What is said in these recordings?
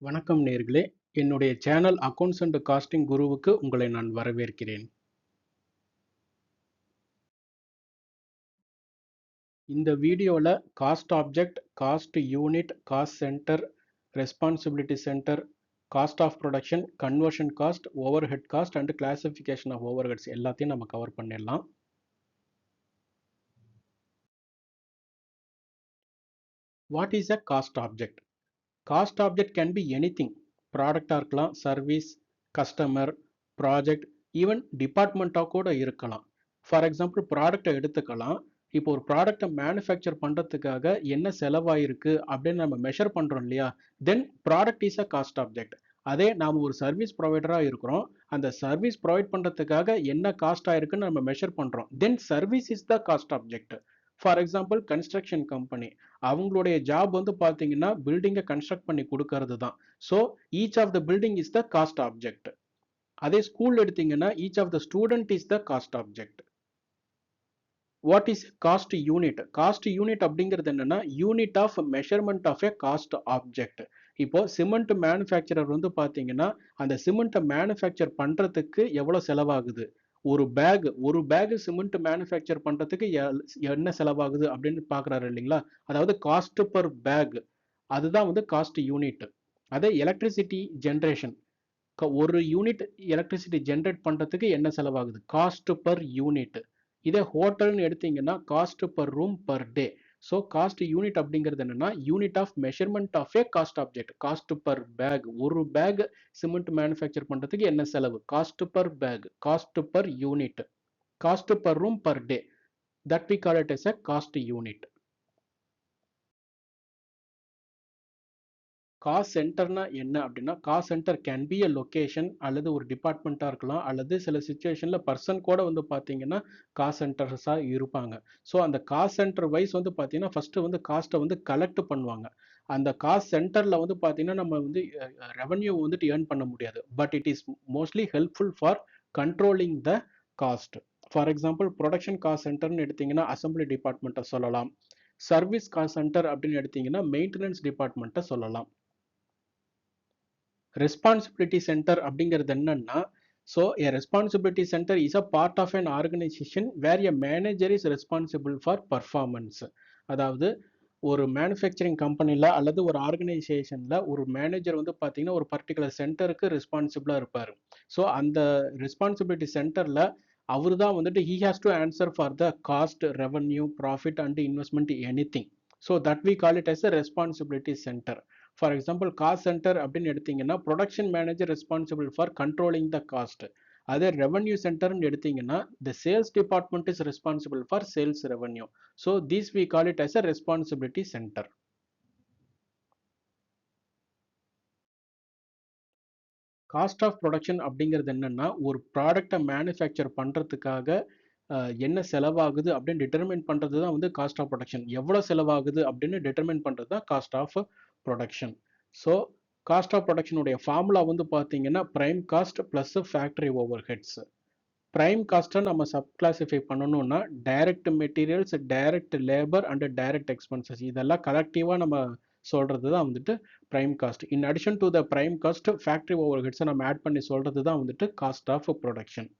வணக்கம் நேயர்களே, என்னுடைய சேனல் அக்கவுண்ட்ஸ் அண்ட் காஸ்டிங் குருவுக்கு உங்களை நான் வரவேற்கிறேன். இந்த வீடியோல cost object, cost unit, cost centre, responsibility centre, cost of production, conversion cost, overhead cost and classification of overheads எல்லாத்தையும் நம்ம கவர் பண்ணிடலாம். What is a cost object? Cost object can be anything. ப்ராடக்டாக இருக்கலாம், சர்வீஸ், கஸ்டமர், ப்ராஜெக்ட், ஈவன் டிபார்ட்மெண்ட்டாக கூட இருக்கலாம். For example ப்ராடக்டை எடுத்துக்கலாம். இப்போ ஒரு ப்ராடக்டை மேனுஃபேக்சர் பண்ணுறதுக்காக என்ன செலவாயிருக்கு அப்படின்னு நம்ம மெஷர் பண்ணுறோம் இல்லையா, தென் product is a cost object. அதே நாம் ஒரு சர்வீஸ் ப்ரொவைடராக இருக்கிறோம், அந்த சர்வீஸ் ப்ரொவைட் பண்ணுறதுக்காக என்ன காஸ்ட் ஆயிருக்குன்னு நம்ம மெஷர் பண்ணுறோம், then service is the cost object. For example construction company, அவங்களுடைய ஜாப் வந்து பார்த்தீங்கன்னா பில்டிங்கை கன்ஸ்ட்ரக்ட் பண்ணி கொடுக்கறது தான். So each of the building is the cost object. அதே ஸ்கூல் எடுத்தீங்கன்னா each of the student is the cost object. What is cost unit? Cost unit அப்படிங்கிறது என்னன்னா unit of measurement of a cost object. இப்போ cement manufacturer வந்து பார்த்தீங்கன்னா அந்த சிமெண்ட்டை manufacture பண்ணுறதுக்கு எவ்வளோ செலவாகுது, ஒரு பேக் சிமெண்ட் மேனுஃபேக்சர் பண்ணுறதுக்கு என்ன செலவாகுது அப்படின்னு பார்க்குறாரு இல்லைங்களா, அதாவது காஸ்ட் பர் பேக், அதுதான் வந்து காஸ்ட் யூனிட். அதே எலக்ட்ரிசிட்டி ஜென்ரேஷன், ஒரு யூனிட் எலக்ட்ரிசிட்டி ஜென்ரேட் பண்ணுறதுக்கு என்ன செலவாகுது, காஸ்ட் பர் யூனிட். இதே ஹோட்டல்னு எடுத்தீங்கன்னா cost per room per day. So cost unit அப்படிங்கிறது என்னன்னா unit of measurement of a cost object. Cost per bag, ஒரு பேக் சிமெண்ட் மேனுஃபேக்சர் பண்ணுறதுக்கு என்ன செலவு, cost per bag, cost per unit, cost per room per day, that we call it as a cost unit. Cost சென்டர்னா என்ன அப்படின்னா, cost centre can be a location, அல்லது ஒரு டிபார்ட்மெண்ட்டாக இருக்கலாம், அல்லது சில சுச்சுவேஷனில் பர்சன் கூட வந்து பார்த்தீங்கன்னா காஸ்ட் சென்டர்ஸாக இருப்பாங்க. ஸோ அந்த காஸ்ட் சென்டர் வைஸ் வந்து பார்த்தீங்கன்னா ஃபஸ்ட்டு வந்து காஸ்ட்டை வந்து கலெக்ட் பண்ணுவாங்க. அந்த காஸ்ட் சென்டரில் வந்து பார்த்தீங்கன்னா நம்ம வந்து ரெவன்யூ வந்துட்டு ஏர்ன் பண்ண முடியாது, but it is mostly helpful for controlling the cost. For example production cost சென்டர்னு எடுத்தீங்கன்னா அசம்பிளி டிபார்ட்மெண்ட்டை சொல்லலாம். சர்வீஸ் காஸ்ட் சென்டர் அப்படின்னு எடுத்தீங்கன்னா மெயின்டெனன்ஸ் டிபார்ட்மெண்ட்டை சொல்லலாம். ரெஸ்பான்சிபிலிட்டி சென்டர் அப்படிங்கிறது என்னன்னா, so a responsibility center is a part of an organization where a manager is responsible for performance. அதாவது ஒரு மேனுஃபேக்சரிங் கம்பெனியில் அல்லது ஒரு ஆர்கனைசேஷனில் ஒரு மேனேஜர் வந்து பார்த்தீங்கன்னா ஒரு பர்டிகுலர் சென்டருக்கு ரெஸ்பான்சிபிளாக இருப்பார். ஸோ அந்த ரெஸ்பான்சிபிலிட்டி சென்டரில் அவர் தான் வந்துட்டு he has to answer for the cost, revenue, profit and investment anything. So that we call it as a responsibility center. For example cost center அப்படின்னு எடுத்தீங்கன்னா production manager responsible for controlling the cost. அதே revenue சென்டர்னு எடுத்தீங்கன்னா the sales department is responsible for sales revenue. So this we call it as a responsibility centre. Cost of production அப்படிங்கிறது என்னன்னா ஒரு ப்ராடக்டை manufacture பண்ணுறதுக்காக என்ன செலவாகுது அப்படின்னு டிட்டர்மைன் பண்ணுறது தான் வந்து காஸ்ட் ஆஃப் ப்ரொடக்ஷன். எவ்வளோ செலவாகுது அப்படின்னு டிட்டர்மைன் பண்ணுறது தான் cost of production. So cost of ப்ரொடக்ஷனுடைய ஃபார்முலா வந்து பார்த்தீங்கன்னா prime cost plus factory overheads. Prime காஸ்ட்டை நம்ம சப் கிளாசிஃபை பண்ணணும்னா direct materials, direct labour and direct expenses, இதெல்லாம் கலெக்டிவாக நம்ம சொல்கிறது தான் வந்துட்டு prime cost. In addition to the prime cost factory ஓவர் ஹெட்ஸை நம்ம ஆட் பண்ணி சொல்கிறது தான் வந்துட்டு காஸ்ட் ஆஃப் ப்ரொடக்ஷன்.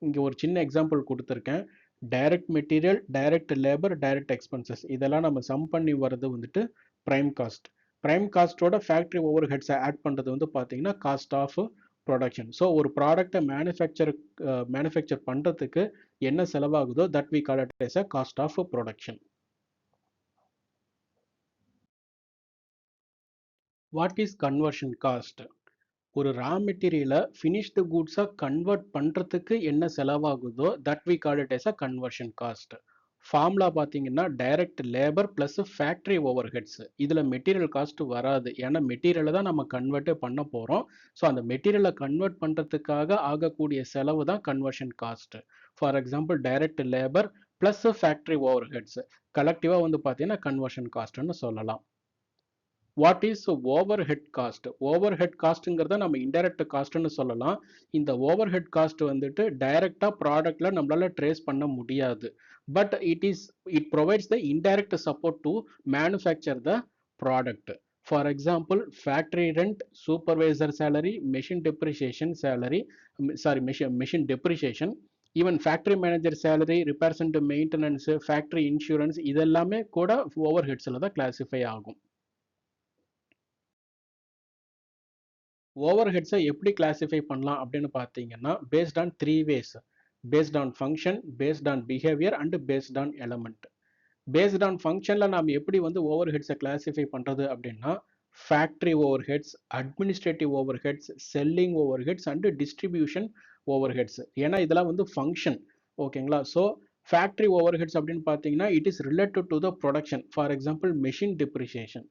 இங்கே ஒரு சின்ன எக்ஸாம்பிள் கொடுத்துருக்கேன். Direct material, direct labour, direct expenses, இதெல்லாம் நம்ம சம் பண்ணி வர்றது வந்துட்டு ப்ரைம் காஸ்ட். ப்ரைம் காஸ்ட்டோட ஃபேக்ட்ரி ஓவர் ஹெட்ஸை ஆட் பண்ணுறது வந்து பார்த்தீங்கன்னா காஸ்ட் ஆஃப் ப்ரொடக்ஷன். ஸோ ஒரு ப்ராடக்டை மேனுஃபேக்சர் பண்ணுறதுக்கு என்ன செலவாகுதோ that we call it as a cost of production. What is conversion cost? ஒரு ரா மெட்டீரியலை ஃபினிஷ்டு கூட்ஸாக கன்வெர்ட் பண்ணுறதுக்கு என்ன செலவாகுதோ that we call it as a conversion cost. Formula பார்த்தீங்கன்னா direct labour plus factory overheads. இதில் material cost வராது, ஏன்னா மெட்டீரியலை தான் நம்ம கன்வெர்ட்டே பண்ண போகிறோம். ஸோ அந்த மெட்டீரியலை கன்வெர்ட் பண்ணுறதுக்காக ஆகக்கூடிய செலவு தான் conversion cost. For example direct labour plus factory overheads கலெக்டிவாக வந்து பார்த்தீங்கன்னா கன்வர்ஷன் காஸ்ட்னு சொல்லலாம். What is overhead cost? Overhead காஸ்ட்டுங்கிறத நம்ம இன்டைரக்ட் காஸ்ட்னு சொல்லலாம். இந்த ஓவர் ஹெட் காஸ்ட் வந்துட்டு டைரக்டாக ப்ராடக்ட்ல நம்மளால ட்ரேஸ் பண்ண முடியாது, but it provides the indirect support to manufacture the product. For example factory rent, supervisor salary, machine depreciation salary, machine depreciation, even factory manager salary, repairs and maintenance, factory insurance, இதெல்லாமே கூட over ஹெட்ஸில் தான் classify ஆகும். Over ஹெட்ஸை எப்படி classify பண்ணலாம் அப்படின்னு பார்த்தீங்கன்னா based on 3 ways. Based on function, based on behaviour and based on element. Based on ஃபங்க்ஷனில் நாம் எப்படி வந்து ஓவர் ஹெட்ஸை கிளாஸிஃபை பண்ணுறது அப்படின்னா factory overheads, administrative overheads, selling overheads and distribution overheads. ஏன்னா இதெல்லாம் வந்து ஃபங்க்ஷன். ஓகேங்களா? ஸோ ஃபேக்ட்ரி ஓவர் ஹெட்ஸ் அப்படின்னு பார்த்தீங்கன்னா it is related to the production. For example machine depreciation.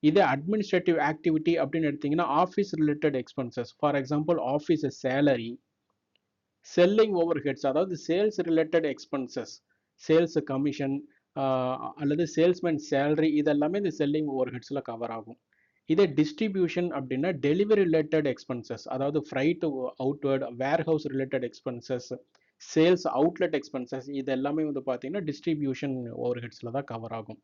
இதே அட்மினிஸ்ட்ரேட்டிவ் ஆக்டிவிட்டி அப்படின்னு எடுத்தீங்கன்னா office related expenses. For example office salary. Selling overheads அதாவது sales related expenses, sales commission அல்லது salesman salary, இதெல்லாமே இந்த selling over ஹெட்ஸில் cover ஆகும். இதே டிஸ்ட்ரிபியூஷன் அப்படின்னா டெலிவரி ரிலேட்டட் எக்ஸ்பென்சஸ், அதாவது freight outward, warehouse related expenses, sales outlet expenses, இது எல்லாமே வந்து பார்த்தீங்கன்னா டிஸ்ட்ரிபியூஷன் ஓவர் ஹெட்ஸில் தான் கவர் ஆகும்.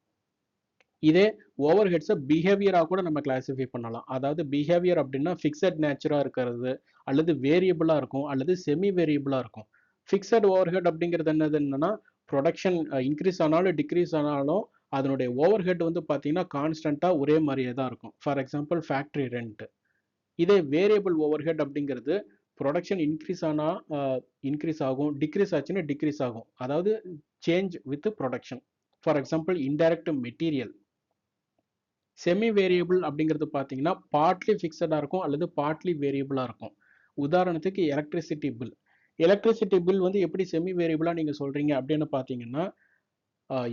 இதே ஓவர் ஹெட்ஸை பிஹேவியராக கூட நம்ம கிளாஸிஃபை பண்ணலாம். அதாவது பிஹேவியர் அப்படின்னா ஃபிக்ஸட் நேச்சராக இருக்கிறது, அல்லது வேரியபிளாக இருக்கும், அல்லது செமி வேரியபிளாக இருக்கும். ஃபிக்ஸட் ஓவர் ஹெட் அப்படிங்கிறது என்னன்னா ப்ரொடக்ஷன் இன்க்ரீஸ் ஆனாலும் டிக்ரீஸ் ஆனாலும் அதனுடைய ஓவர் ஹெட் வந்து பார்த்தீங்கன்னா கான்ஸ்டண்ட்டாக ஒரே மாதிரியே தான் இருக்கும். For example factory rent. இதே வேரியபிள் ஓவர் ஹெட் அப்படிங்கிறது ப்ரொடக்ஷன் இன்க்ரீஸ் ஆனால் இன்க்ரீஸ் ஆகும், டிக்ரீஸ் ஆச்சுன்னா டிக்ரீஸ் ஆகும், அதாவது change with production. For example indirect material. Semi variable அப்படிங்கிறது பார்த்தீங்கன்னா பார்ட்லி ஃபிக்ஸடாக இருக்கும் அல்லது பார்ட்லி வேரியபிளாக இருக்கும். உதாரணத்துக்கு எலக்ட்ரிசிட்டி பில். எலக்ட்ரிசிட்டி பில் வந்து எப்படி செமி வேரியபிளாக நீங்கள் சொல்கிறீங்க அப்படின்னு பார்த்தீங்கன்னா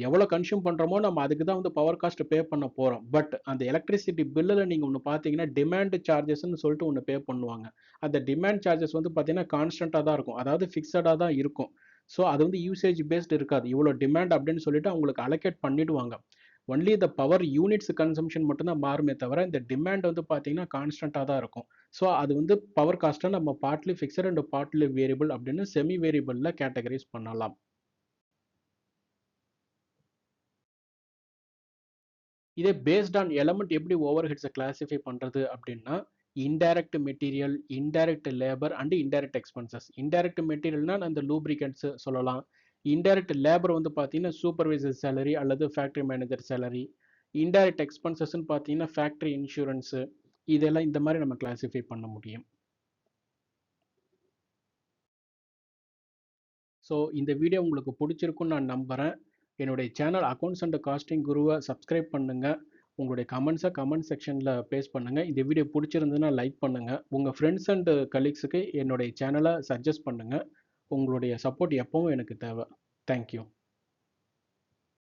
எவ்வளோ கன்சியூம் பண்ணுறோமோ நம்ம அதுக்கு தான் வந்து பவர் காஸ்ட் பே பண்ண போகிறோம். பட் அந்த எலக்ட்ரிசிட்டி பில்லில் நீங்கள் ஒன்று பார்த்தீங்கன்னா டிமாண்ட் சார்ஜஸ்ன்னு சொல்லிட்டு ஒன்று பே பண்ணுவாங்க. அந்த டிமாண்ட் சார்ஜஸ் வந்து பார்த்தீங்கன்னா கான்ஸ்டண்ட்டாக தான் இருக்கும், அதாவது ஃபிக்ஸடாக தான் இருக்கும். ஸோ அது வந்து யூசேஜ் பேஸ்ட் இருக்காது. இவ்வளோ டிமாண்ட் அப்படின்னு சொல்லிட்டு அவங்களுக்கு அலோகேட் பண்ணிடுவாங்க. Only the power units consumption மட்டும்தான் மாறுமே தவிர இந்த டிமாண்ட் வந்து பார்த்தீங்கன்னா கான்ஸ்டண்ட்டாக தான் இருக்கும். ஸோ அது வந்து பவர் காஸ்ட்டை நம்ம partly fixed and partly variable அப்படின்னு செமி வேரியபிளில் கேட்டகரைஸ் பண்ணலாம். இதே பேஸ்ட் ஆன் எலமெண்ட் எப்படி ஓவர் ஹெட்ஸை கிளாஸிஃபை பண்ணுறது அப்படின்னா indirect material, indirect labour and indirect expenses. Indirect மெட்டீரியல்னா அந்த லூப்ரிகன்ட்ஸ் சொல்லலாம். இன்டைரக்ட் லேபர் வந்து பார்த்தீங்கன்னா சூப்பர்வைசர் சேலரி அல்லது ஃபேக்ட்ரி மேனேஜர் சேலரி. இன்டைரக்ட் எக்ஸ்பென்சஸ்ன்னு பார்த்தீங்கன்னா ஃபேக்ட்ரி இன்சூரன்ஸு. இதெல்லாம் இந்த மாதிரி நம்ம கிளாஸிஃபை பண்ண முடியும். ஸோ இந்த வீடியோ உங்களுக்கு பிடிச்சிருக்குன்னு நான் நம்புகிறேன். என்னுடைய சேனல் அக்கௌண்ட்ஸ் அண்ட் காஸ்டிங் குருவை சப்ஸ்கிரைப் பண்ணுங்கள். உங்களுடைய கமெண்ட்ஸை கமெண்ட் செக்ஷனில் பேஸ்ட் பண்ணுங்கள். இந்த வீடியோ பிடிச்சிருந்ததுன்னா லைக் பண்ணுங்கள். உங்கள் ஃப்ரெண்ட்ஸ் அண்ட் கலீக்ஸுக்கு என்னுடைய சேனலை சஜஸ்ட் பண்ணுங்கள். உங்களுடைய சப்போர்ட் எப்பவும் எனக்கு தேவை. தேங்க்யூ.